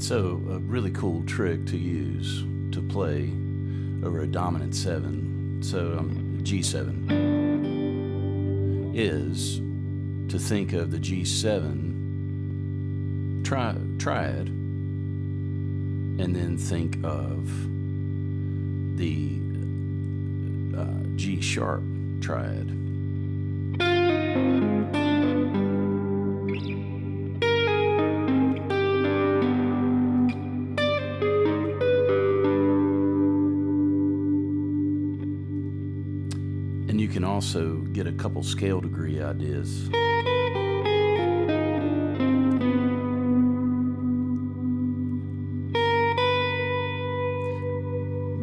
So a really cool trick to use to play over a dominant 7, so G7, is to think of the G7 triad and then think of the G sharp triad. And you can also get a couple scale degree ideas.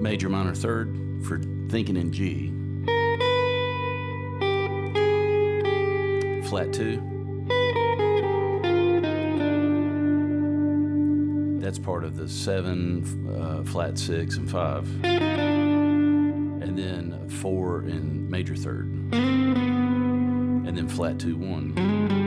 Major, minor, third for thinking in G. Flat 2. That's part of the 7, flat 6, and 5. And then 4 in major third. And then flat 2, 1.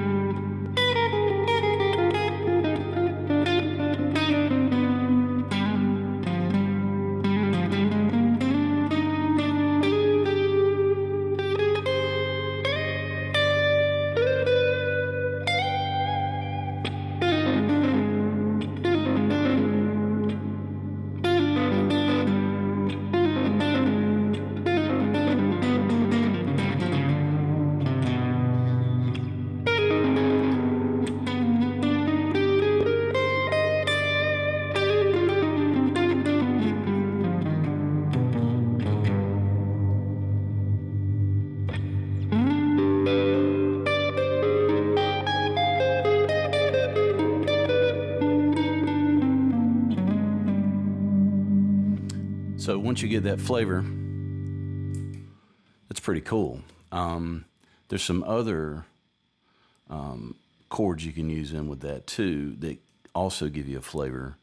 So once you get that flavor, that's pretty cool. There's some other chords you can use in with that too that also give you a flavor.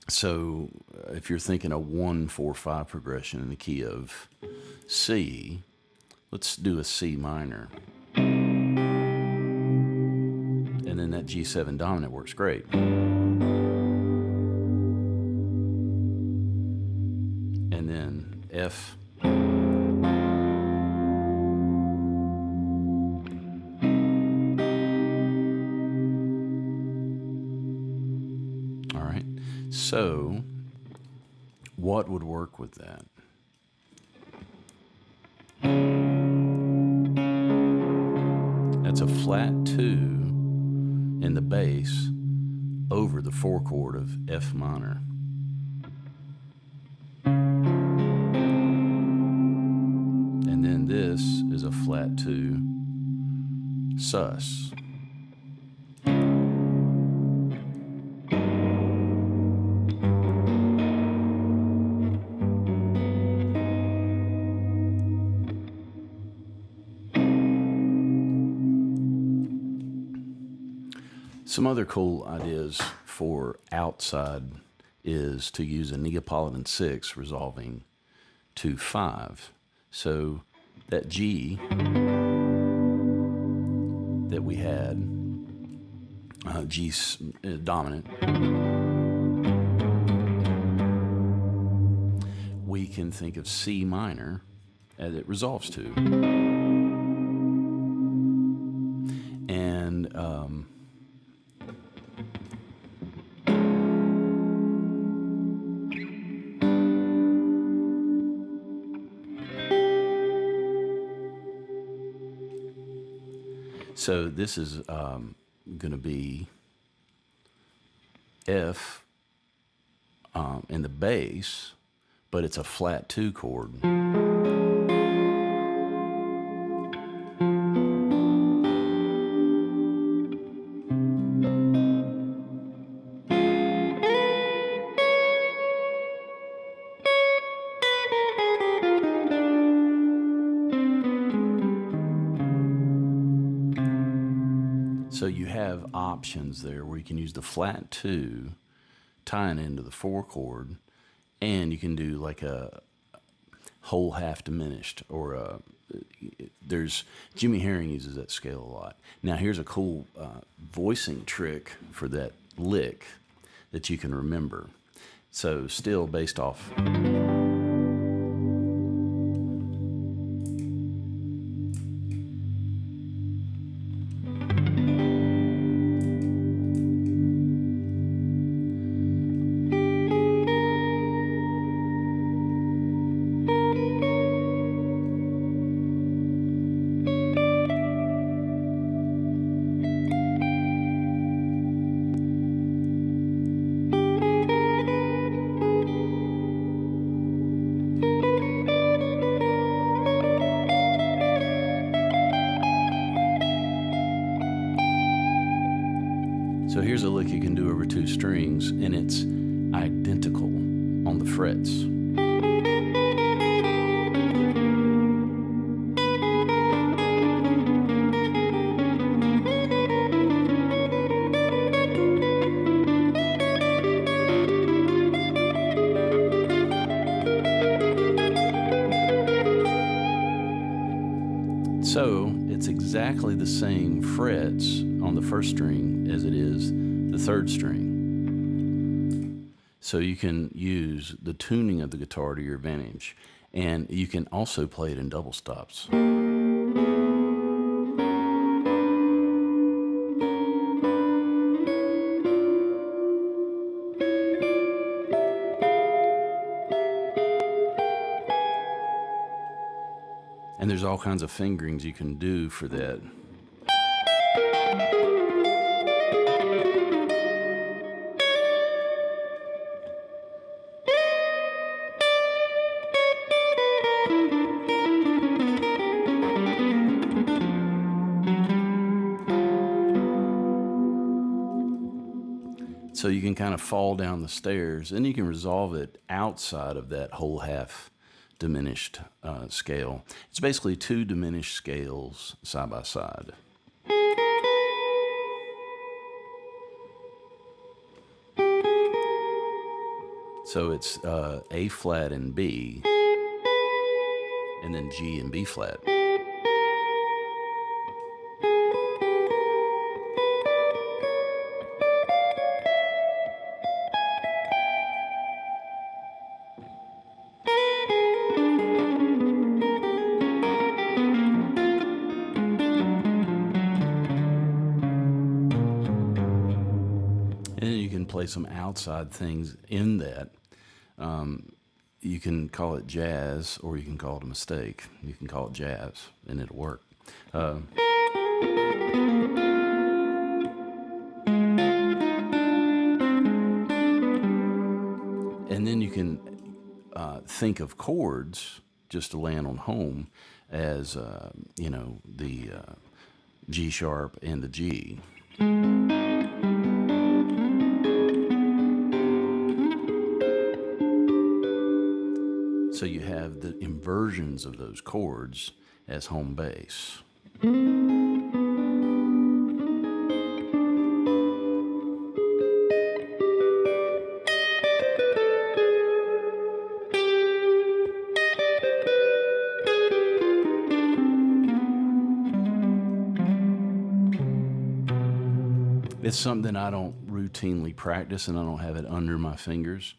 So if you're thinking a 1-4-5 progression in the key of C, let's do a C minor. And then that G7 dominant works great. And then F. All right. So what would work with that? That's a flat 2 in the bass over the 4 chord of F minor. And then this is a flat 2 sus. Some other cool ideas for outside is to use a Neopolitan 6 resolving to 5. So that G that we had, G dominant, we can think of C minor as it resolves to. And so this is going to be F in the bass, but it's a flat 2 chord. So you have options there where you can use the flat 2 tying into the 4 chord, and you can do like a whole half diminished, or there's Jimmy Herring uses that scale a lot. Now here's a cool voicing trick for that lick that you can remember. So still based off. So here's a lick you can do over 2 strings, and it's identical on the frets. So it's exactly the same frets on the first string as it is the third string. So you can use the tuning of the guitar to your advantage. And you can also play it in double stops. And there's all kinds of fingerings you can do for that. So you can kind of fall down the stairs, and you can resolve it outside of that whole half diminished scale. It's basically 2 diminished scales side by side. So it's A flat and B, and then G and B flat. And then you can play some outside things in that. You can call it jazz, or you can call it a mistake. You can call it jazz, and it'll work. And then you can think of chords, just to land on home, as the G sharp and the G. So you have the inversions of those chords as home base. It's something I don't routinely practice, and I don't have it under my fingers.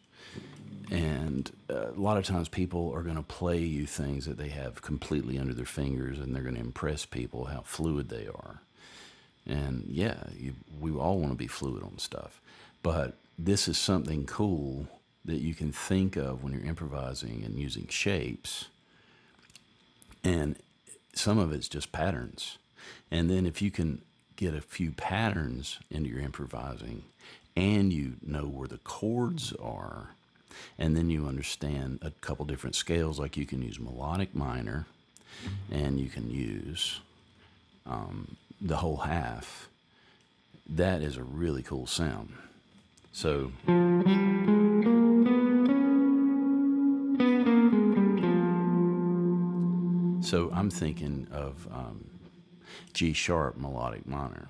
And a lot of times people are going to play you things that they have completely under their fingers, and they're going to impress people how fluid they are. And yeah, we all want to be fluid on stuff. But this is something cool that you can think of when you're improvising and using shapes. And some of it's just patterns. And then if you can get a few patterns into your improvising, and you know where the chords are, and then you understand a couple different scales, like you can use melodic minor, and you can use the whole half. That is a really cool sound. So I'm thinking of G sharp melodic minor.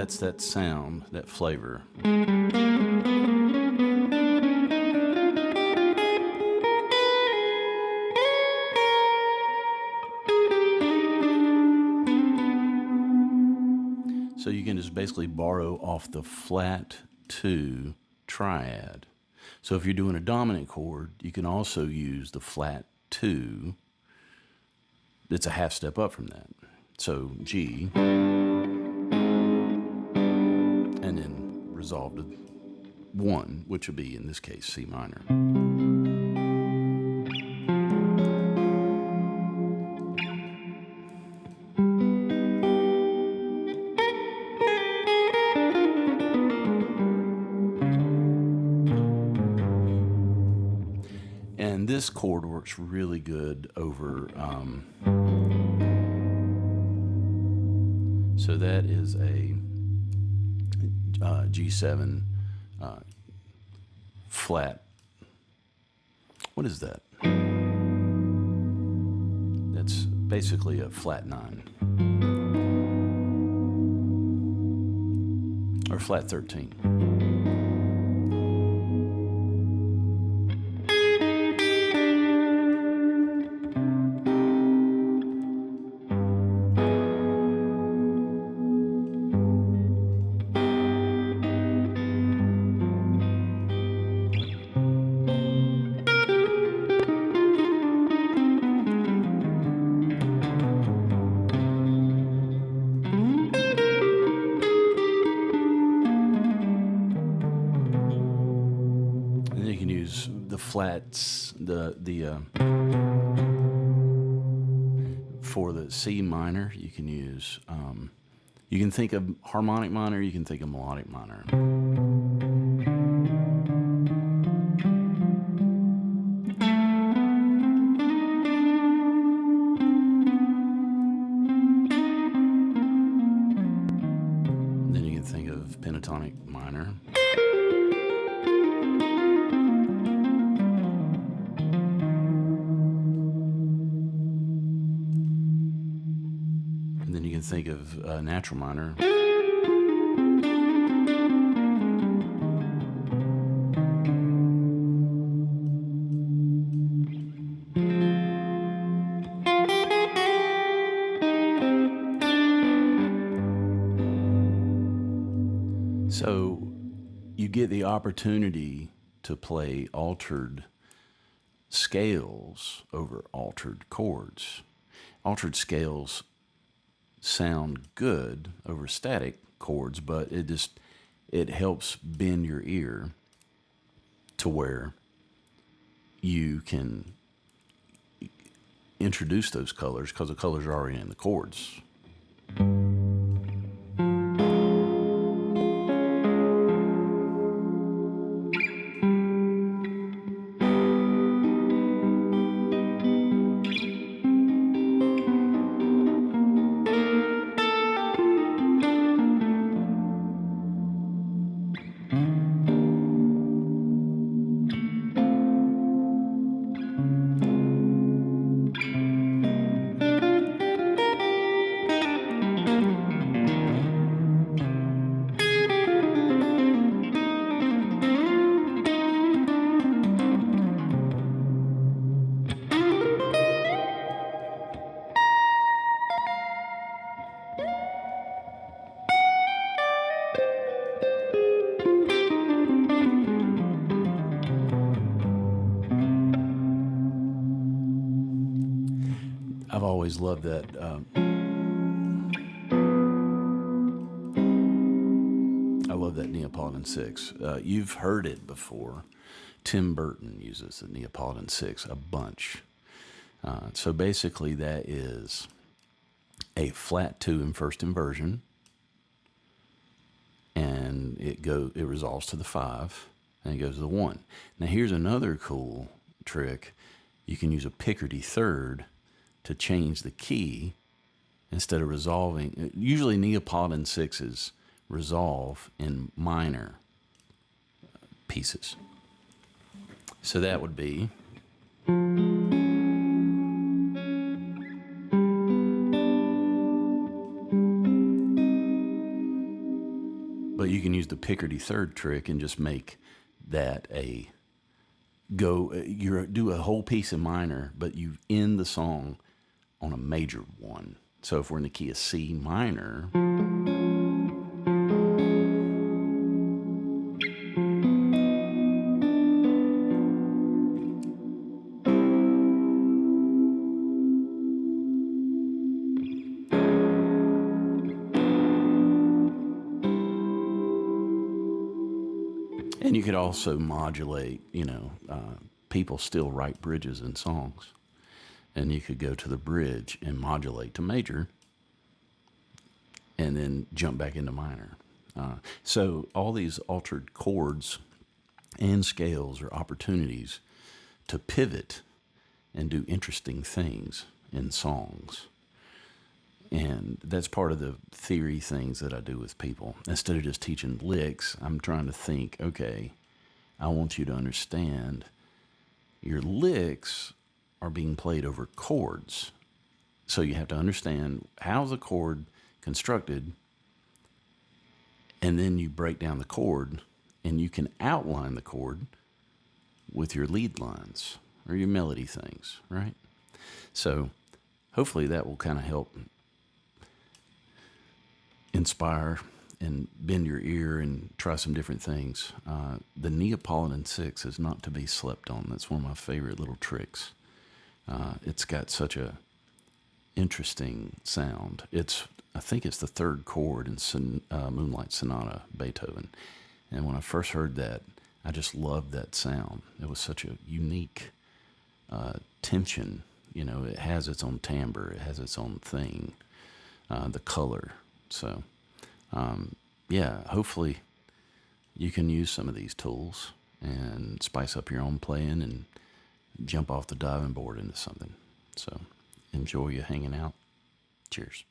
that's that sound, that flavor. So you can just basically borrow off the flat 2 triad. So if you're doing a dominant chord, you can also use the flat 2 that's a half step up from that. So G, and then resolve to 1, which would be, in this case, C minor. And this chord works really good over, so that is a G7 flat. What is that? That's basically a flat 9. Or flat 13. The flats, for the C minor, you can use, you can think of harmonic minor, you can think of melodic minor. Then you can think of pentatonic minor. And then you can think of natural minor. So you get the opportunity to play altered scales over altered chords. Altered scales sound good over static chords, but it helps bend your ear to where you can introduce those colors because the colors are already in the chords. I've always loved that. I love that Neopolitan 6. You've heard it before. Tim Burton uses the Neopolitan 6 a bunch. So basically that is a flat 2 in first inversion, and it resolves to the 5, and it goes to the 1. Now here's another cool trick. You can use a Picardy third to change the key instead of resolving. Usually Neopolitan 6s resolve in minor pieces. So that would be the Picardy third trick and just make that a go. You do a whole piece in minor, but you end the song on a major one. So if we're in the key of C minor, and you could also modulate, people still write bridges in songs. And you could go to the bridge and modulate to major and then jump back into minor. So all these altered chords and scales are opportunities to pivot and do interesting things in songs. And that's part of the theory things that I do with people. Instead of just teaching licks, I'm trying to think, okay, I want you to understand your licks are being played over chords. So you have to understand how's a chord constructed, and then you break down the chord, and you can outline the chord with your lead lines or your melody things, right? So hopefully that will kind of help inspire and bend your ear and try some different things. The Neopolitan 6 is not to be slept on. That's one of my favorite little tricks. It's got such a interesting sound. I think it's the third chord in Moonlight Sonata, Beethoven. And when I first heard that, I just loved that sound. It was such a unique tension. It has its own timbre. It has its own thing. The color. So, hopefully you can use some of these tools and spice up your own playing and jump off the diving board into something. So enjoy you hanging out. Cheers.